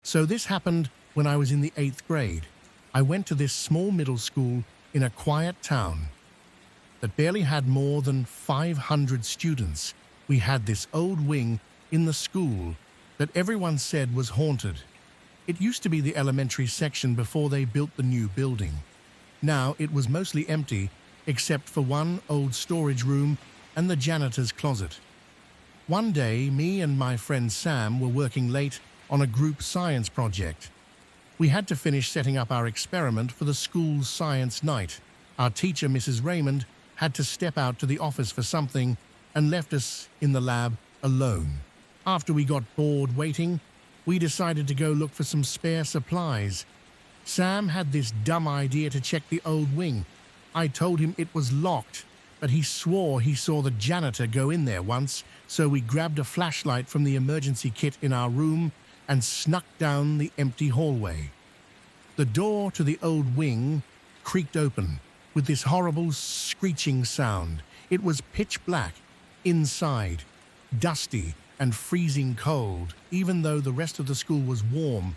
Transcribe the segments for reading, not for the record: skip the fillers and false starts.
So this happened when I was in the 8th grade. I went to this small middle school in a quiet town that barely had more than 500 students. We had this old wing in the school that everyone said was haunted. It used to be the elementary section before they built the new building. Now it was mostly empty except for one old storage room and the janitor's closet. One day, me and my friend Sam were working late on a group science project. We had to finish setting up our experiment for the school's science night. Our teacher, Mrs. Raymond, had to step out to the office for something and left us in the lab alone. After we got bored waiting, we decided to go look for some spare supplies. Sam had this dumb idea to check the old wing. I told him it was locked, but he swore he saw the janitor go in there once, so we grabbed a flashlight from the emergency kit in our room and snuck down the empty hallway. The door to the old wing creaked open with this horrible screeching sound. It was pitch black inside, dusty and freezing cold, even though the rest of the school was warm.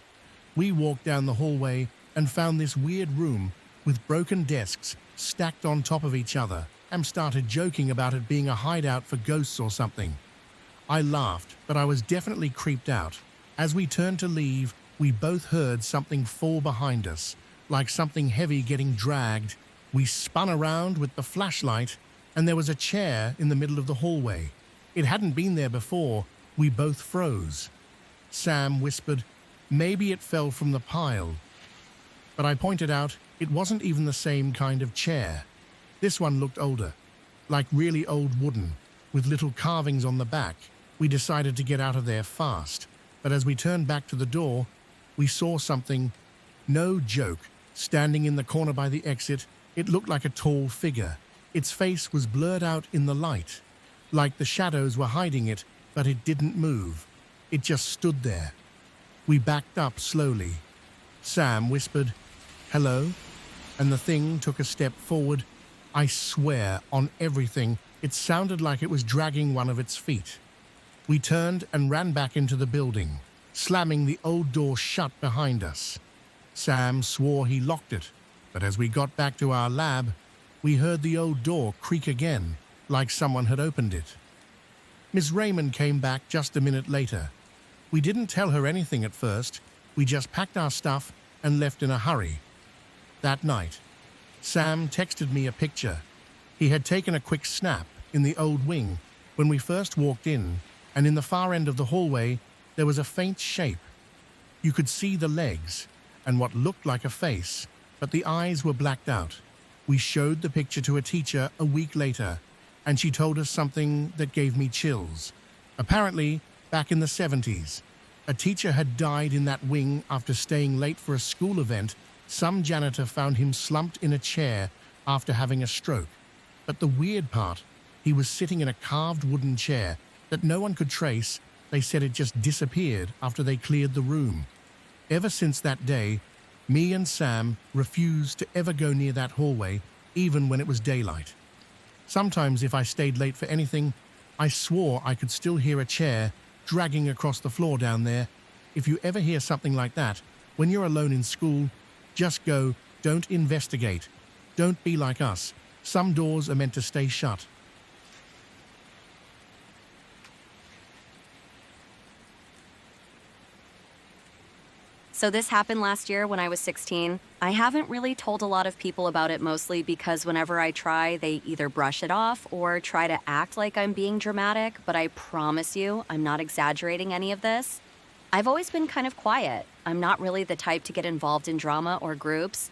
We walked down the hallway and found this weird room with broken desks stacked on top of each other, and started joking about it being a hideout for ghosts or something. I laughed, but I was definitely creeped out. As we turned to leave, we both heard something fall behind us, like something heavy getting dragged. We spun around with the flashlight, and there was a chair in the middle of the hallway. It hadn't been there before. We both froze. Sam whispered, "Maybe it fell from the pile." But I pointed out it wasn't even the same kind of chair. This one looked older, like really old wooden, with little carvings on the back. We decided to get out of there fast, but as we turned back to the door, we saw something, no joke, standing in the corner by the exit. It looked like a tall figure. Its face was blurred out in the light, like the shadows were hiding it, but it didn't move. It just stood there. We backed up slowly. Sam whispered, "Hello?" and the thing took a step forward. I swear on everything, it sounded like it was dragging one of its feet. We turned and ran back into the building, slamming the old door shut behind us. Sam swore he locked it, but as we got back to our lab, we heard the old door creak again, like someone had opened it. Miss Raymond came back just a minute later. We didn't tell her anything at first. We just packed our stuff and left in a hurry. That night, Sam texted me a picture. He had taken a quick snap in the old wing when we first walked in, and in the far end of the hallway, there was a faint shape. You could see the legs and what looked like a face, but the eyes were blacked out. We showed the picture to a teacher a week later, and she told us something that gave me chills. Apparently, back in the 70s, a teacher had died in that wing after staying late for a school event. Some janitor found him slumped in a chair after having a stroke. But the weird part, he was sitting in a carved wooden chair that no one could trace. They said it just disappeared after they cleared the room. Ever since that day, me and Sam refused to ever go near that hallway, even when it was daylight. Sometimes if I stayed late for anything, I swore I could still hear a chair dragging across the floor down there. If you ever hear something like that, when you're alone in school, just go, don't investigate. Don't be like us. Some doors are meant to stay shut. So this happened last year when I was 16. I haven't really told a lot of people about it, mostly because whenever I try, they either brush it off or try to act like I'm being dramatic, but I promise you, I'm not exaggerating any of this. I've always been kind of quiet. I'm not really the type to get involved in drama or groups.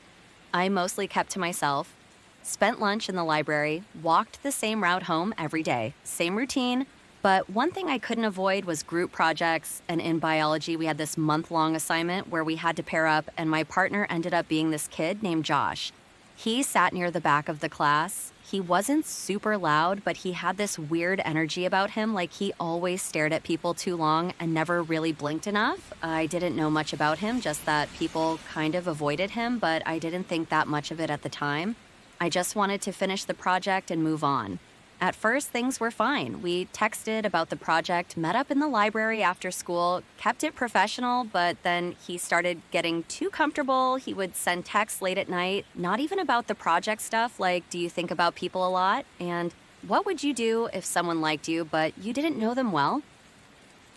I mostly kept to myself, spent lunch in the library, walked the same route home every day, same routine. But one thing I couldn't avoid was group projects, and in biology we had this month-long assignment where we had to pair up, and my partner ended up being this kid named Josh. He sat near the back of the class. He wasn't super loud, but he had this weird energy about him, like he always stared at people too long and never really blinked enough. I didn't know much about him, just that people kind of avoided him, but I didn't think that much of it at the time. I just wanted to finish the project and move on. At first, things were fine. We texted about the project, met up in the library after school, kept it professional, but then he started getting too comfortable. He would send texts late at night, not even about the project stuff, like, do you think about people a lot? And what would you do if someone liked you, but you didn't know them well?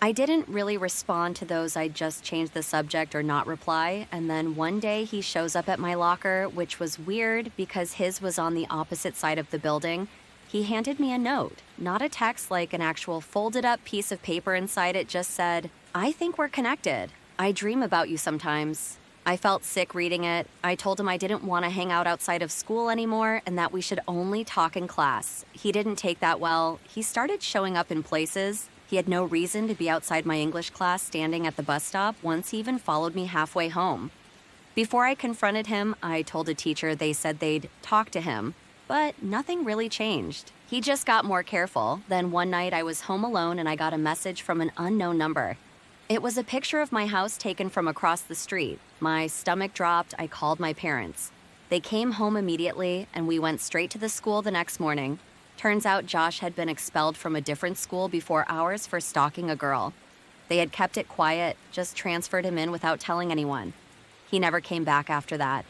I didn't really respond to those I just changed the subject or not reply, and then one day he shows up at my locker, which was weird because his was on the opposite side of the building. He handed me a note, not a text like an actual folded up piece of paper inside it just said, "I think we're connected. I dream about you sometimes." I felt sick reading it. I told him I didn't want to hang out outside of school anymore and that we should only talk in class. He didn't take that well. He started showing up in places. He had no reason to be outside my English class standing at the bus stop once he even followed me halfway home. Before I confronted him, I told a teacher they said they'd talk to him. But nothing really changed. He just got more careful. Then one night I was home alone and I got a message from an unknown number. It was a picture of my house taken from across the street. My stomach dropped. I called my parents. They came home immediately and we went straight to the school the next morning. Turns out Josh had been expelled from a different school before ours for stalking a girl. They had kept it quiet, just transferred him in without telling anyone. He never came back after that.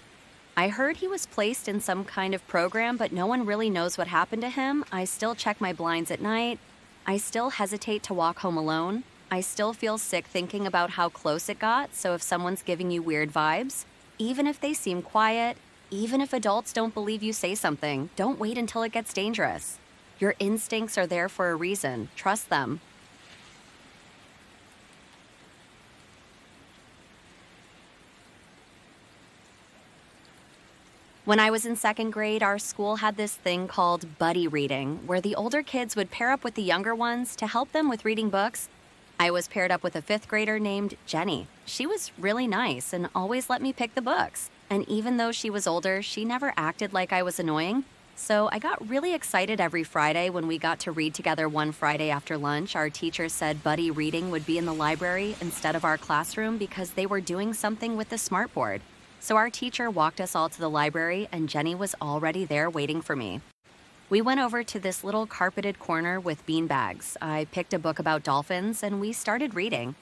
I heard he was placed in some kind of program, but no one really knows what happened to him. I still check my blinds at night. I still hesitate to walk home alone. I still feel sick thinking about how close it got, so if someone's giving you weird vibes, even if they seem quiet, even if adults don't believe you say something, don't wait until it gets dangerous. Your instincts are there for a reason. Trust them. When I was in second grade, our school had this thing called buddy reading, where the older kids would pair up with the younger ones to help them with reading books. I was paired up with a fifth grader named Jenny. She was really nice and always let me pick the books. And even though she was older, she never acted like I was annoying. So I got really excited every Friday when we got to read together. One Friday after lunch, our teacher said buddy reading would be in the library instead of our classroom because they were doing something with the smartboard. So our teacher walked us all to the library and Jenny was already there waiting for me. We went over to this little carpeted corner with beanbags. I picked a book about dolphins and we started reading.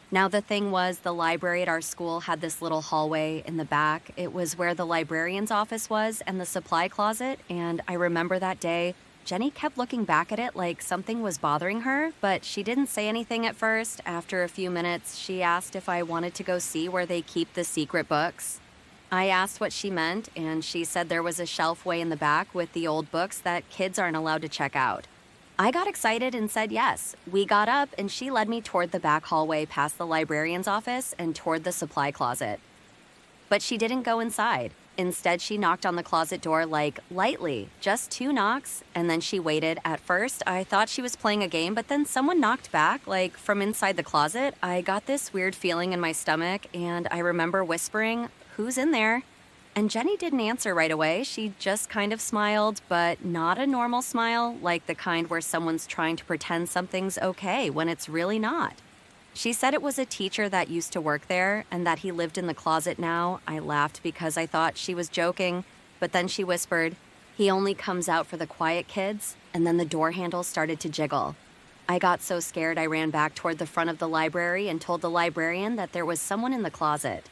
Now the thing was, the library at our school had this little hallway in the back. It was where the librarian's office was and the supply closet, and I remember that day, Jenny kept looking back at it like something was bothering her, but she didn't say anything at first. After a few minutes, she asked if I wanted to go see where they keep the secret books. I asked what she meant, and she said there was a shelf way in the back with the old books that kids aren't allowed to check out. I got excited and said yes. We got up, and she led me toward the back hallway past the librarian's office and toward the supply closet. But she didn't go inside. Instead, she knocked on the closet door like lightly, just 2 knocks, and then she waited. At first, I thought she was playing a game, but then someone knocked back, like from inside the closet. I got this weird feeling in my stomach, and I remember whispering, "Who's in there?" And Jenny didn't answer right away. She just kind of smiled, but not a normal smile, like the kind where someone's trying to pretend something's okay when it's really not. She said it was a teacher that used to work there and that he lived in the closet now. I laughed because I thought she was joking, but then she whispered, "He only comes out for the quiet kids," and then the door handle started to jiggle. I got so scared I ran back toward the front of the library and told the librarian that there was someone in the closet.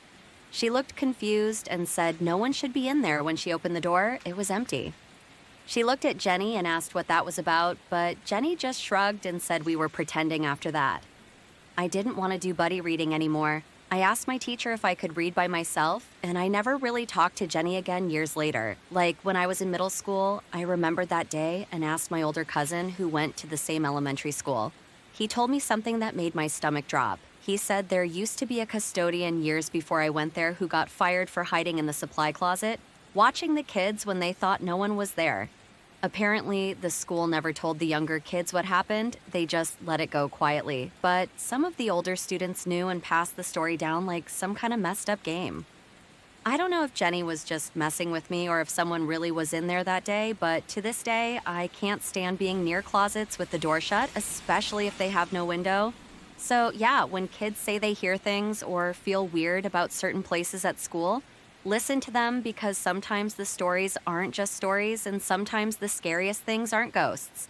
She looked confused and said no one should be in there. When she opened the door, it was empty. She looked at Jenny and asked what that was about, but Jenny just shrugged and said we were pretending after that. I didn't want to do buddy reading anymore. I asked my teacher if I could read by myself, and I never really talked to Jenny again years later. Like when I was in middle school, I remembered that day and asked my older cousin who went to the same elementary school. He told me something that made my stomach drop. He said there used to be a custodian years before I went there who got fired for hiding in the supply closet, watching the kids when they thought no one was there. Apparently, the school never told the younger kids what happened. They just let it go quietly. But some of the older students knew and passed the story down like some kind of messed up game. I don't know if Jenny was just messing with me or if someone really was in there that day, but to this day, I can't stand being near closets with the door shut, especially if they have no window. So yeah, when kids say they hear things or feel weird about certain places at school, Listen to them because sometimes the stories aren't just stories, and sometimes the scariest things aren't ghosts.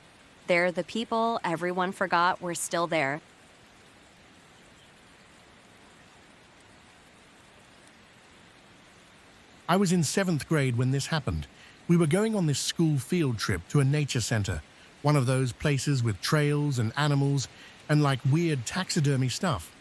They're the people everyone forgot were still there. I was in 7th grade when this happened. We were going on this school field trip to a nature center, one of those places with trails and animals and like weird taxidermy stuff.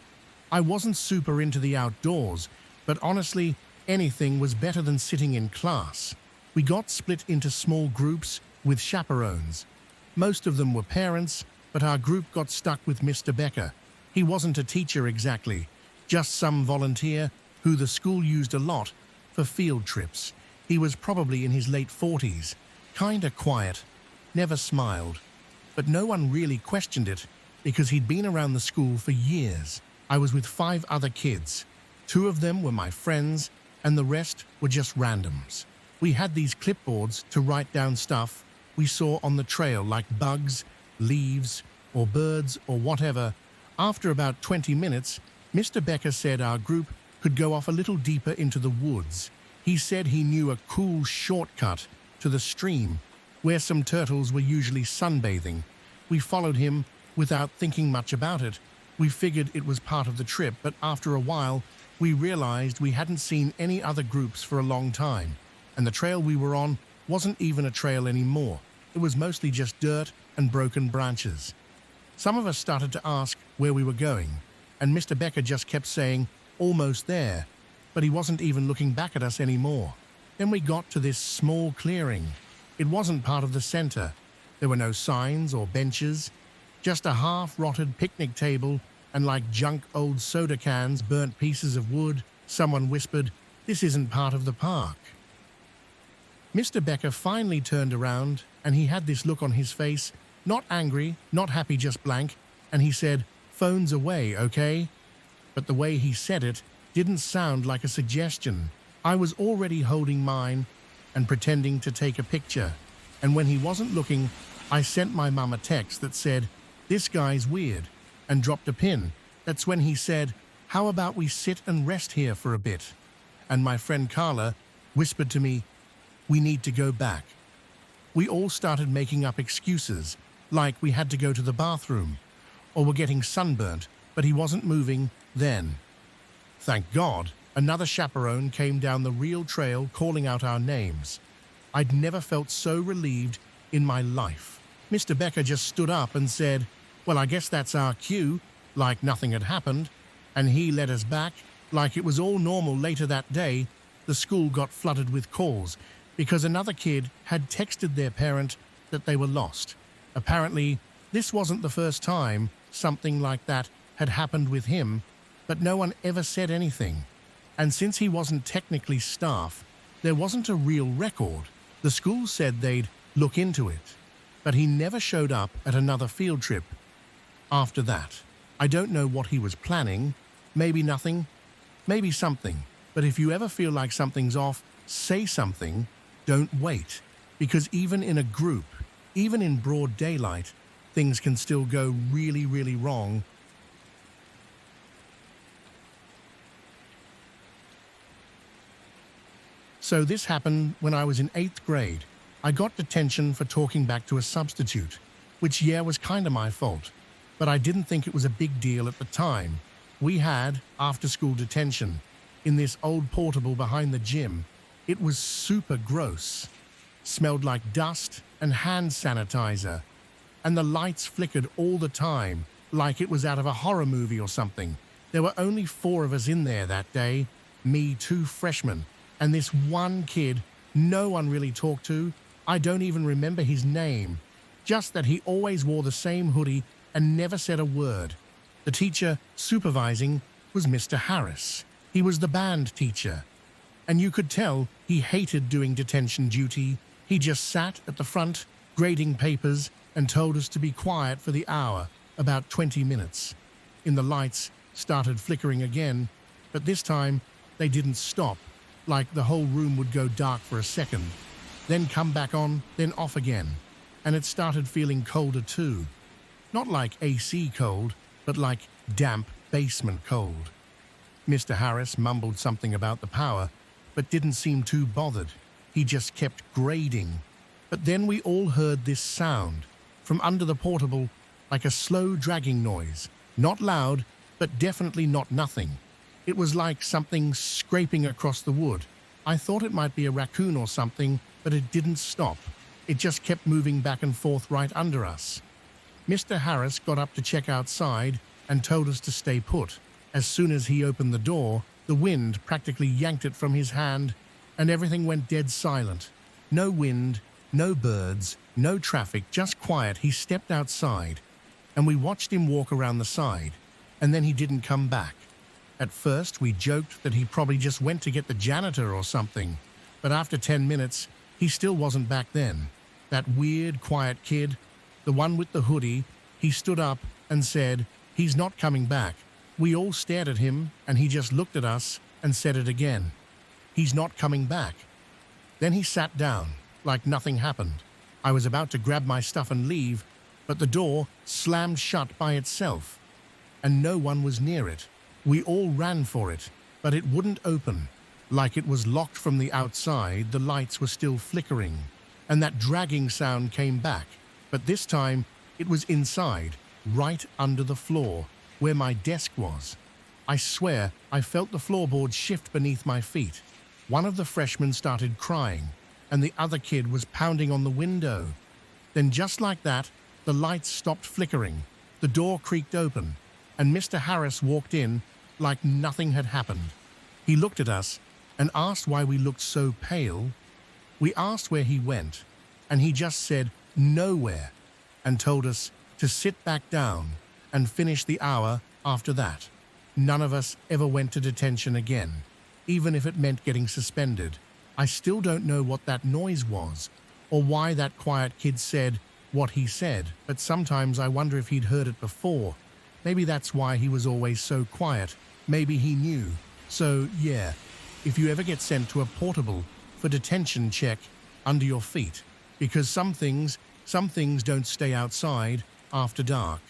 I wasn't super into the outdoors, but honestly, anything was better than sitting in class. We got split into small groups with chaperones. Most of them were parents, but our group got stuck with Mr. Becker. He wasn't a teacher exactly, just some volunteer who the school used a lot for field trips. He was probably in his late 40s, kinda quiet, never smiled. But no one really questioned it because he'd been around the school for years. I was with 5 other kids. 2 of them were my friends, and the rest were just randoms. We had these clipboards to write down stuff we saw on the trail, like bugs, leaves, or birds, or whatever. After about 20 minutes, Mr. Becker said our group could go off a little deeper into the woods. He said he knew a cool shortcut to the stream where some turtles were usually sunbathing. We followed him without thinking much about it. We figured it was part of the trip, but after a while, we realized we hadn't seen any other groups for a long time, and the trail we were on wasn't even a trail anymore. It was mostly just dirt and broken branches. Some of us started to ask where we were going, and Mr. Becker just kept saying, "Almost there," but he wasn't even looking back at us anymore. Then we got to this small clearing. It wasn't part of the center. There were no signs or benches, just a half-rotted picnic table and like junk old soda cans, burnt pieces of wood. Someone whispered, "This isn't part of the park." Mr. Becker finally turned around and he had this look on his face, not angry, not happy, just blank, and he said, "Phone's away, okay?" But the way he said it didn't sound like a suggestion. I was already holding mine and pretending to take a picture, and when he wasn't looking, I sent my mum a text that said, "This guy's weird," and dropped a pin. That's when he said, "How about we sit and rest here for a bit?" And my friend Carla whispered to me, "We need to go back." We all started making up excuses, like we had to go to the bathroom, or were getting sunburnt, but he wasn't moving then. Thank God, another chaperone came down the real trail calling out our names. I'd never felt so relieved in my life. Mr. Becker just stood up and said, "Well, I guess that's our cue," like nothing had happened, and he led us back like it was all normal. Later that day, the school got flooded with calls because another kid had texted their parent that they were lost. Apparently, this wasn't the first time something like that had happened with him, but no one ever said anything. And since he wasn't technically staff, there wasn't a real record. The school said they'd look into it, but he never showed up at another field trip after that. I don't know what he was planning. Maybe nothing, maybe something. But if you ever feel like something's off, say something. Don't wait, because even in a group, even in broad daylight, things can still go really, really wrong. So this happened when I was in 8th grade. I got detention for talking back to a substitute, which was kind of my fault, but I didn't think it was a big deal at the time. We had after-school detention in this old portable behind the gym. It was super gross, smelled like dust and hand sanitizer, and the lights flickered all the time, like it was out of a horror movie or something. There were only 4 of us in there that day, me, 2 freshmen, and this one kid no one really talked to. I don't even remember his name, just that he always wore the same hoodie and never said a word. The teacher supervising was Mr. Harris. He was the band teacher, and you could tell he hated doing detention duty. He just sat at the front, grading papers, and told us to be quiet for the hour, about 20 minutes. The lights started flickering again, but this time they didn't stop. Like the whole room would go dark for a second, then come back on, then off again. And it started feeling colder too. Not like AC cold, but like damp basement cold. Mr. Harris mumbled something about the power, but didn't seem too bothered. He just kept grading. But then we all heard this sound from under the portable, like a slow dragging noise. Not loud, but definitely not nothing. It was like something scraping across the wood. I thought it might be a raccoon or something, but it didn't stop. It just kept moving back and forth right under us. Mr. Harris got up to check outside and told us to stay put. As soon as he opened the door, the wind practically yanked it from his hand, and everything went dead silent. No wind, no birds, no traffic, just quiet. He stepped outside, and we watched him walk around the side, and then he didn't come back. At first, we joked that he probably just went to get the janitor or something, but after 10 minutes, he still wasn't back then. That weird, quiet kid, the one with the hoodie, he stood up and said, "He's not coming back." We all stared at him, and he just looked at us and said it again. "He's not coming back." Then he sat down, like nothing happened. I was about to grab my stuff and leave, but the door slammed shut by itself, and no one was near it. We all ran for it, but it wouldn't open. Like it was locked from the outside, the lights were still flickering, and that dragging sound came back. But this time, it was inside, right under the floor, where my desk was. I swear, I felt the floorboard shift beneath my feet. One of the freshmen started crying, and the other kid was pounding on the window. Then just like that, the lights stopped flickering, the door creaked open, and Mr. Harris walked in like nothing had happened. He looked at us and asked why we looked so pale. We asked where he went, and he just said nowhere, and told us to sit back down and finish the hour after that. None of us ever went to detention again, even if it meant getting suspended. I still don't know what that noise was, or why that quiet kid said what he said, but sometimes I wonder if he'd heard it before. Maybe that's why he was always so quiet. Maybe he knew. So, yeah, if you ever get sent to a portable for detention, check under your feet, because some things don't stay outside after dark.